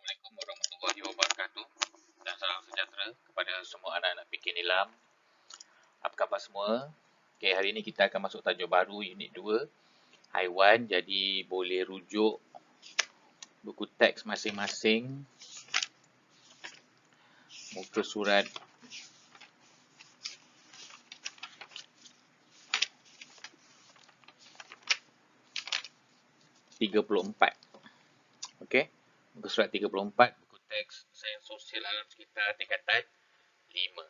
Assalamualaikum warahmatullahi wabarakatuh dan salam sejahtera kepada semua anak-anak PK Nilam. Apa khabar semua? Okey, hari ini kita akan masuk tajuk baru unit 2 haiwan. Jadi boleh rujuk buku teks masing-masing, muka surat 34. Okey, muka surat 34, buku teks sains sosial alam sekitar tingkatan 5.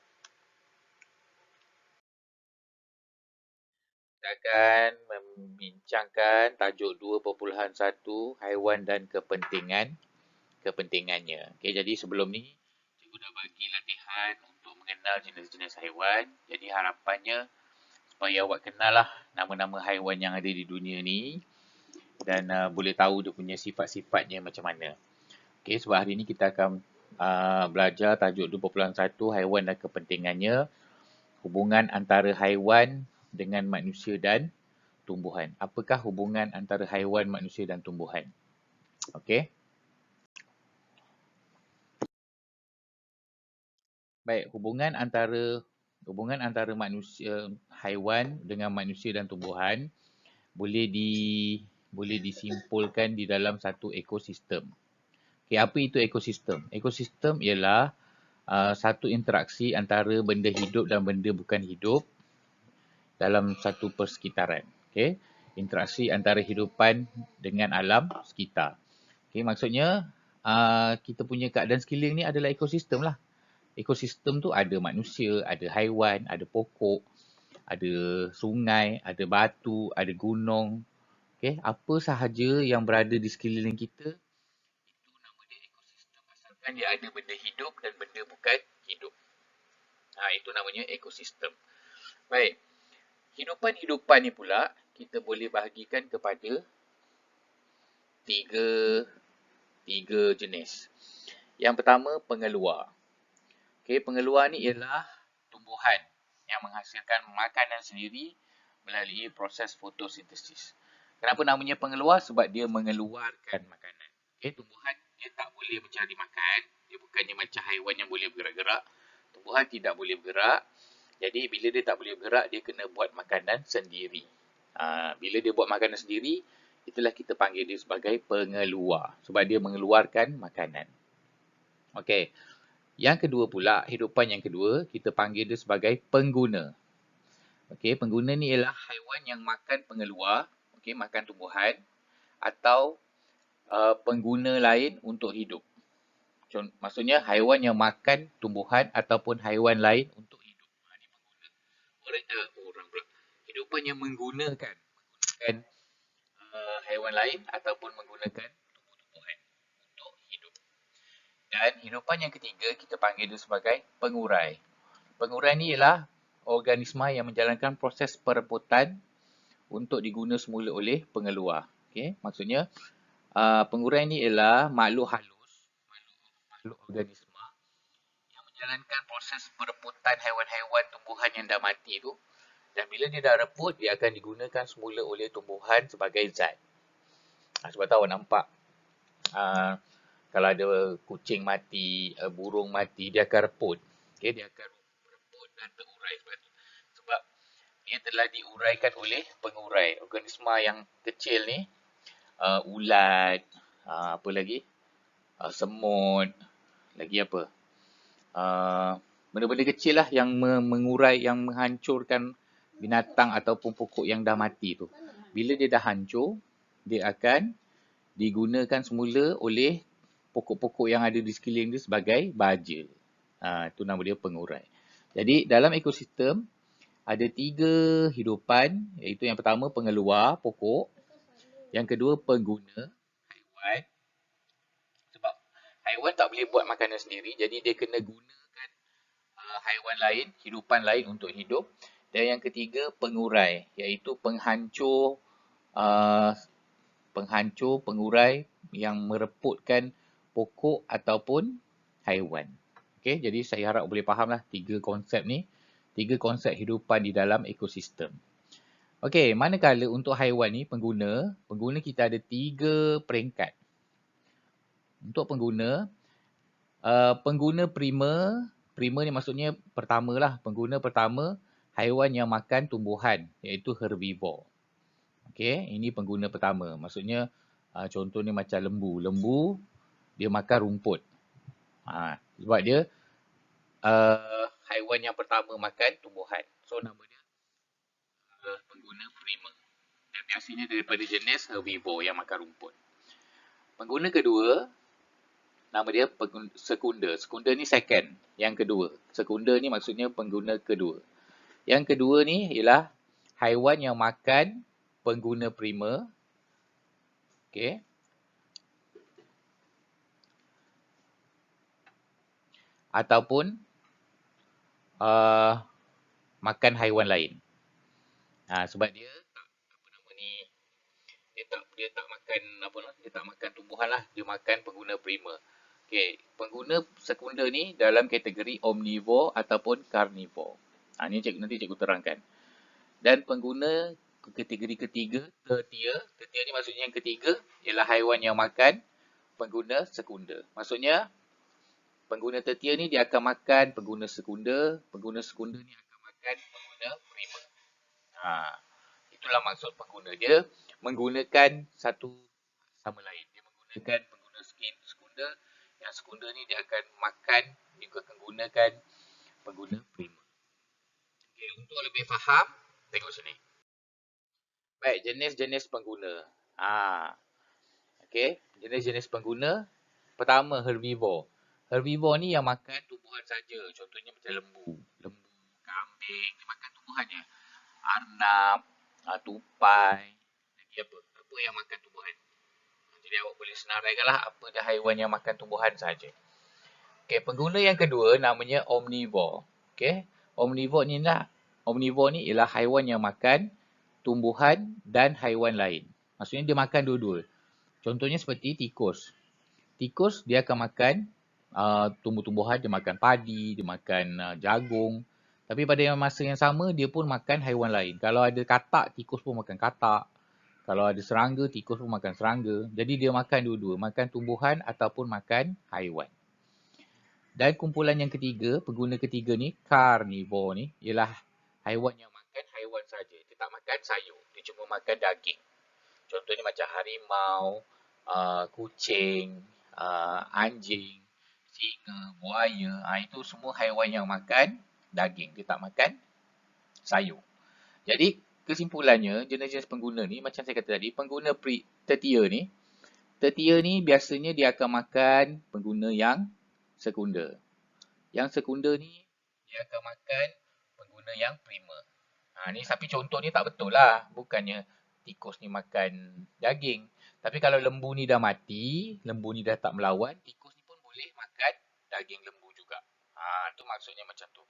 Kita akan membincangkan tajuk 2.1 haiwan dan kepentingannya. Okey, jadi sebelum ni cikgu dah bagi latihan untuk mengenal jenis-jenis haiwan. Jadi harapannya supaya awak kenal lah nama-nama haiwan yang ada di dunia ni dan boleh tahu dia punya sifat-sifatnya macam mana. Okey, sebab hari ni kita akan belajar tajuk 2.1 haiwan dan kepentingannya, hubungan antara haiwan dengan manusia dan tumbuhan. Apakah hubungan antara haiwan, manusia dan tumbuhan? Okey. Baik, hubungan antara manusia, haiwan dengan manusia dan tumbuhan boleh disimpulkan di dalam satu ekosistem. Okey, apa itu ekosistem? Ekosistem ialah satu interaksi antara benda hidup dan benda bukan hidup dalam satu persekitaran. Okey, interaksi antara hidupan dengan alam sekitar. Okey, maksudnya kita punya keadaan sekeliling ni adalah ekosistem lah. Ekosistem tu ada manusia, ada haiwan, ada pokok, ada sungai, ada batu, ada gunung. Okey, apa sahaja yang berada di sekeliling kita, itu nama dia ekosistem. Asalkan dia ada benda hidup dan benda bukan hidup. Itu namanya ekosistem. Baik, hidupan-hidupan ni pula kita boleh bahagikan kepada tiga jenis. Yang pertama, pengeluar. Okey, pengeluar ni ialah tumbuhan yang menghasilkan makanan sendiri melalui proses fotosintesis. Kenapa namanya pengeluar? Sebab dia mengeluarkan makanan. Okey, tumbuhan dia tak boleh mencari makan. Dia bukannya macam haiwan yang boleh bergerak-gerak. Tumbuhan tidak boleh bergerak. Jadi bila dia tak boleh bergerak, dia kena buat makanan sendiri. Bila dia buat makanan sendiri, itulah kita panggil dia sebagai pengeluar. Sebab dia mengeluarkan makanan. Okey. Yang kedua pula, hidupan yang kedua, kita panggil dia sebagai pengguna. Okey, pengguna ni ialah haiwan yang makan pengeluar, okey, makan tumbuhan atau pengguna lain untuk hidup. Maksudnya haiwan yang makan tumbuhan ataupun haiwan lain untuk hidup. Ini pengguna. Orang pula. Hidupan yang menggunakan haiwan lain ataupun menggunakan tumbuh-tumbuhan untuk hidup. Dan hidupan yang ketiga kita panggil dia sebagai pengurai. Pengurai ni ialah organisma yang menjalankan proses perebutan untuk diguna semula oleh pengeluar. Okey, maksudnya pengurai ni ialah makhluk halus, makhluk organisma yang menjalankan proses perebutan haiwan-haiwan tumbuhan yang dah mati tu. Dan bila dia dah reput, dia akan digunakan semula oleh tumbuhan sebagai zat. Sebab tahu nampak kalau ada kucing mati, burung mati, dia akan reput. Okay, dia akan reput dan terurai sebab dia telah diuraikan oleh pengurai. Organisma yang kecil ni, ulat, apa lagi? Semut, lagi apa? Benda-benda kecil lah yang mengurai, yang menghancurkan binatang ataupun pokok yang dah mati tu. Bila dia dah hancur, dia akan digunakan semula oleh pokok-pokok yang ada di sekeliling dia sebagai baja. Itu nama dia pengurai. Jadi dalam ekosistem ada 3 hidupan, iaitu yang pertama pengeluar pokok, yang kedua pengguna haiwan. Sebab haiwan tak boleh buat makanan sendiri, jadi dia kena gunakan haiwan lain, hidupan lain untuk hidup. Dan yang ketiga pengurai, iaitu penghancur, pengurai yang mereputkan pokok ataupun haiwan. Okey, jadi saya harap boleh fahamlah 3 konsep ni, 3 konsep hidupan di dalam ekosistem. Okey, manakala untuk haiwan ni pengguna kita ada 3 peringkat. Untuk pengguna, pengguna primer ni maksudnya pertama lah. Pengguna pertama, haiwan yang makan tumbuhan, iaitu herbivore. Okey, ini pengguna pertama. Maksudnya, contohnya macam lembu. Lembu, dia makan rumput. Sebab dia haiwan yang pertama makan tumbuhan. So, nama dia pengguna primer. Dan biasanya daripada jenis herbivore yang makan rumput. Pengguna kedua, nama dia sekunder. Sekunder ni second, yang kedua. Sekunder ni maksudnya pengguna kedua. Yang kedua ni ialah haiwan yang makan pengguna primer. Okey. Ataupun makan haiwan lain. Sebab dia dia tak makan dia tak makan tumbuhan lah, dia makan pengguna primer. Okey, pengguna sekunder ni dalam kategori omnivore ataupun carnivore. Ni nanti cikgu terangkan. Dan pengguna kategori ketiga, tertier ni maksudnya yang ketiga ialah haiwan yang makan pengguna sekunder. Maksudnya pengguna tertier ni dia akan makan pengguna sekunder ni akan makan pengguna primer. Itulah maksud pengguna. Dia menggunakan satu sama lain. Dia menggunakan pengguna sekunder. Yang sekunder ni dia akan makan, dia akan gunakan pengguna primer. Okay, untuk lebih faham, tengok sini. Baik, jenis-jenis pengguna. Okay, jenis-jenis pengguna. Pertama, herbivore. Herbivore ni yang makan tumbuhan saja. Contohnya macam lembu. Lembu, kambing, dia makan tumbuhan je. Arnab, tupai, lagi apa? Apa yang makan tumbuhan? Jadi awak boleh senaraikanlah apa dah haiwan yang makan tumbuhan saja. Okey, pengguna yang kedua namanya omnivore. Okey, omnivore ni ialah haiwan yang makan tumbuhan dan haiwan lain. Maksudnya dia makan dua-dua. Contohnya seperti tikus. Tikus dia akan makan tumbuh-tumbuhan, dia makan padi, dia makan jagung. Tapi pada masa yang sama, dia pun makan haiwan lain. Kalau ada katak, tikus pun makan katak. Kalau ada serangga, tikus pun makan serangga. Jadi dia makan dua-dua. Makan tumbuhan ataupun makan haiwan. Dan kumpulan yang ketiga, pengguna ketiga ni, carnivore ni, ialah haiwan yang makan haiwan saja. Dia tak makan sayur. Dia cuma makan daging. Contohnya macam harimau, kucing, anjing, singa, buaya. Itu semua haiwan yang makan daging. Dia tak makan sayur. Jadi kesimpulannya, jenis-jenis pengguna ni, macam saya kata tadi, pengguna tertier ni biasanya dia akan makan pengguna yang sekunder. Yang sekunder ni, dia akan makan pengguna yang primer. Ni tapi contoh ni tak betul lah. Bukannya tikus ni makan daging. Tapi kalau lembu ni dah mati, lembu ni dah tak melawan, tikus ni pun boleh makan daging lembu juga. Tu maksudnya macam tu.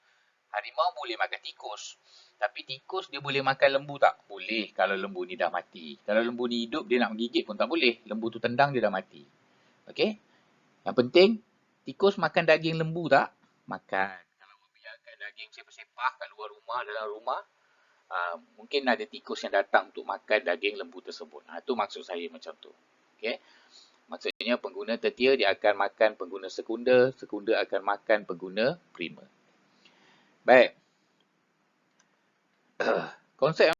Harimau boleh makan tikus. Tapi tikus dia boleh makan lembu tak? Boleh kalau lembu ni dah mati. Kalau lembu ni hidup, dia nak menggigit pun tak boleh. Lembu tu tendang, dia dah mati. Okey? Yang penting, tikus makan daging lembu tak? Makan. Kalau biarkan daging sepah-sepah kat luar rumah, dalam rumah, mungkin ada tikus yang datang untuk makan daging lembu tersebut. Itu maksud saya macam tu. Okey? Maksudnya pengguna tertier dia akan makan pengguna sekunder, sekunder akan makan pengguna primer. Baik. Konsep yang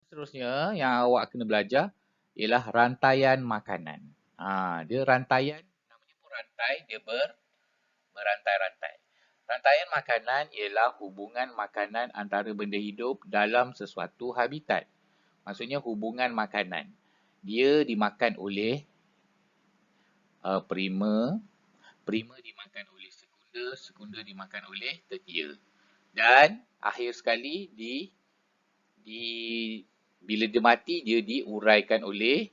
seterusnya yang awak kena belajar ialah rantaian makanan. Dia rantaian, namanya pun rantai, dia berantai-rantai. Rantaian makanan ialah hubungan makanan antara benda hidup dalam sesuatu habitat. Maksudnya hubungan makanan. Dia dimakan oleh primer, primer dimakan oleh sekunder, sekunder dimakan oleh tertier. Dan akhir sekali bila dia mati, dia diuraikan oleh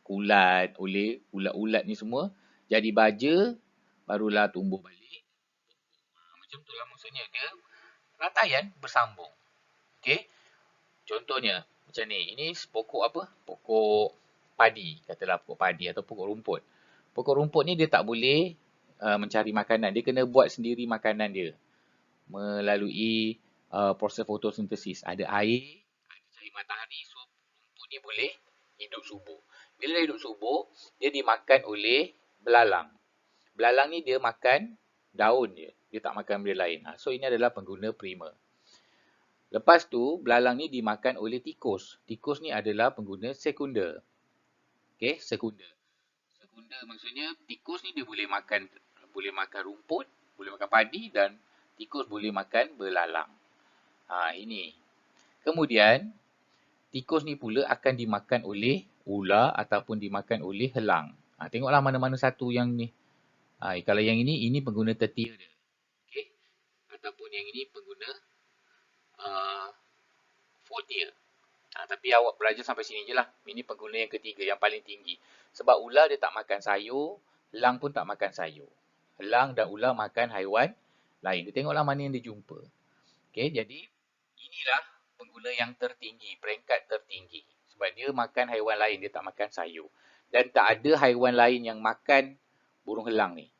kulat, oleh ulat-ulat ni semua. Jadi baja, barulah tumbuh balik. Macam tu lah maksudnya. Dia rantaian bersambung. Okey. Contohnya, macam ni. Ini pokok apa? Pokok padi. Katalah pokok padi atau pokok rumput. Pokok rumput ni dia tak boleh mencari makanan. Dia kena buat sendiri makanan dia. Melalui proses fotosintesis. Ada air, ada cahaya matahari. So, rumput ni boleh hidup subur. Bila dia hidup subur, dia dimakan oleh belalang. Belalang ni dia makan daun je. Dia tak makan benda lain. So ini adalah pengguna primer. Lepas tu, belalang ni dimakan oleh tikus. Tikus ni adalah pengguna sekunder. Okey, sekunder. Sekunder maksudnya tikus ni dia boleh makan rumput, boleh makan padi dan tikus boleh makan belalang. Ini. Kemudian, tikus ni pula akan dimakan oleh ular ataupun dimakan oleh helang. Tengoklah mana-mana satu yang ni. Kalau yang ini pengguna tertier dia. Okey. Ataupun yang ini pengguna fourth tier. Tapi awak belajar sampai sini je lah. Ini pengguna yang ketiga, yang paling tinggi. Sebab ular dia tak makan sayur, helang pun tak makan sayur. Helang dan ular makan haiwan lain. Dia tengoklah mana yang dia jumpa. Okey, jadi inilah pengguna yang tertinggi, peringkat tertinggi. Sebab dia makan haiwan lain, dia tak makan sayur. Dan tak ada haiwan lain yang makan burung helang ni.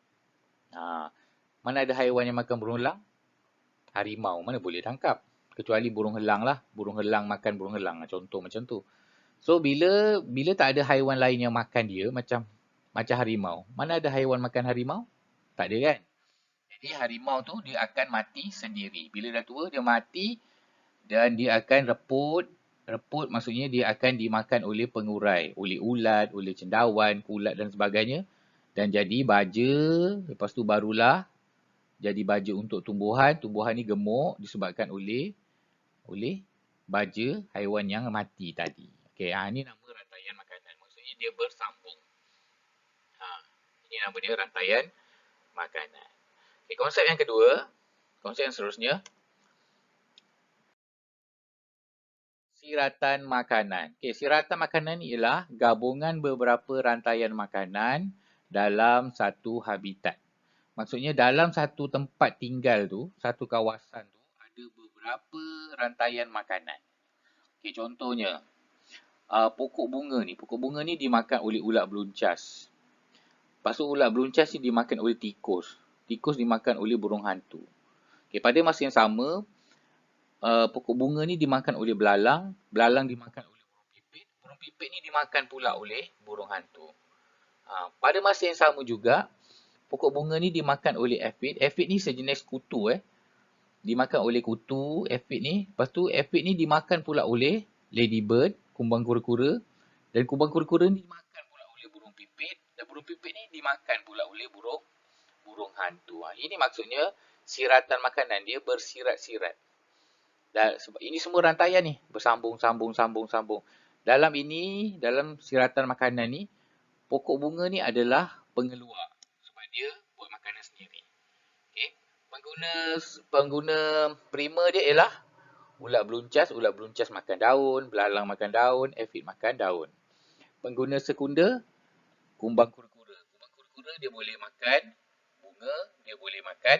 Mana ada haiwan yang makan burung helang? Harimau, mana boleh tangkap? Kecuali burung helang lah. Burung helang makan burung helang. Contoh macam tu. So, bila tak ada haiwan lain yang makan dia, macam harimau. Mana ada haiwan makan harimau? Tak ada kan? Jadi, harimau tu dia akan mati sendiri. Bila dah tua, dia mati dan dia akan reput. Reput maksudnya dia akan dimakan oleh pengurai. Oleh ulat, oleh cendawan, kulat dan sebagainya. Dan jadi baja. Lepas tu barulah jadi baja untuk tumbuhan. Tumbuhan ni gemuk disebabkan oleh baja haiwan yang mati tadi. Okey, ini nama rantaian makanan. Maksudnya dia bersambung. Ini nama dia rantaian makanan. Okay, konsep yang kedua, konsep yang seterusnya, siratan makanan. Okay, siratan makanan ialah gabungan beberapa rantaian makanan dalam satu habitat. Maksudnya dalam satu tempat tinggal tu, satu kawasan tu, ada beberapa rantaian makanan. Okay, contohnya, pokok bunga ni. Pokok bunga ni dimakan oleh ulat beluncas. Lepas tu ulat beluncas ni dimakan oleh tikus. Tikus dimakan oleh burung hantu. Okay, pada masa yang sama, pokok bunga ni dimakan oleh belalang. Belalang dimakan oleh burung pipit. Burung pipit ni dimakan pula oleh burung hantu. Pada masa yang sama juga, pokok bunga ni dimakan oleh aphid. Aphid ni sejenis kutu. Dimakan oleh kutu, aphid ni. Lepas tu aphid ni dimakan pula oleh ladybird, kumbang kura-kura. Dan kumbang kura-kura ni dimakan pula oleh burung pipit. Dan burung pipit ni dimakan pula oleh burung hantu. Ini maksudnya siratan makanan. Dia bersirat-sirat. Dan ini semua rantaian ni. Bersambung. Dalam siratan makanan ni, pokok bunga ni adalah pengeluar. Sebab dia buat makanan sendiri. Okay. Pengguna primer dia ialah ulat beluncas. Ulat beluncas makan daun. Belalang makan daun. Aphid makan daun. Pengguna sekunder, kumbang kura-kura. Kumbang kura-kura dia boleh makan bunga. Dia boleh makan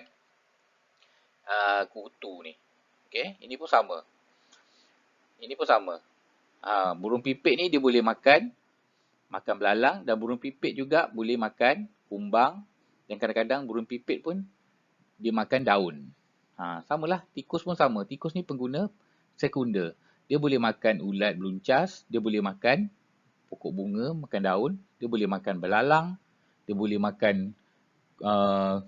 kutu ni. Okay. Ini pun sama. Burung pipit ni dia boleh makan belalang. Dan burung pipit juga boleh makan kumbang. Dan kadang-kadang burung pipit pun dia makan daun. Samalah, tikus pun sama. Tikus ni pengguna sekunder. Dia boleh makan ulat beluncas. Dia boleh makan pokok bunga, makan daun. Dia boleh makan belalang. Dia boleh makan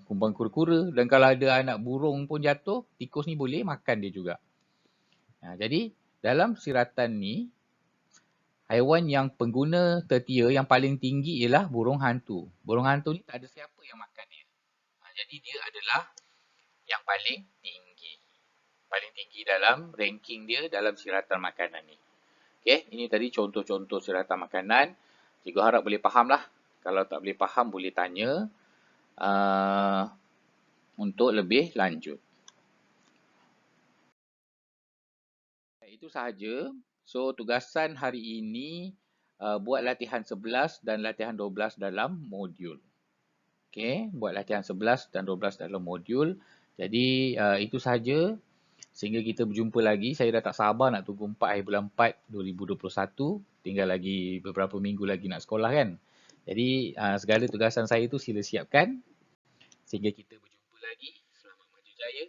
kumbang kura-kura. Dan kalau ada anak burung pun jatuh, tikus ni boleh makan dia juga. Jadi, dalam siratan ni, haiwan yang pengguna tertier yang paling tinggi ialah burung hantu. Burung hantu ni tak ada siapa yang makan dia. Jadi, dia adalah yang paling tinggi. Paling tinggi dalam ranking dia dalam siratan makanan ni. Okay, ini tadi contoh-contoh siratan makanan. Cikgu harap boleh faham lah. Kalau tak boleh faham, boleh tanya untuk lebih lanjut. Itu sahaja. So, tugasan hari ini buat latihan 11 dan latihan 12 dalam modul. Okay, buat latihan 11 dan 12 dalam modul. Jadi, itu sahaja. Sehingga kita berjumpa lagi. Saya dah tak sabar nak tunggu 4 hari bulan 4 2021. Tinggal lagi beberapa minggu lagi nak sekolah kan. Jadi, segala tugasan saya tu sila siapkan. Sehingga kita berjumpa lagi. Selamat maju jaya.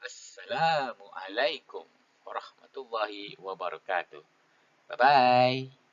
Assalamualaikum warahmatullahi wabarakatuh. Bye-bye.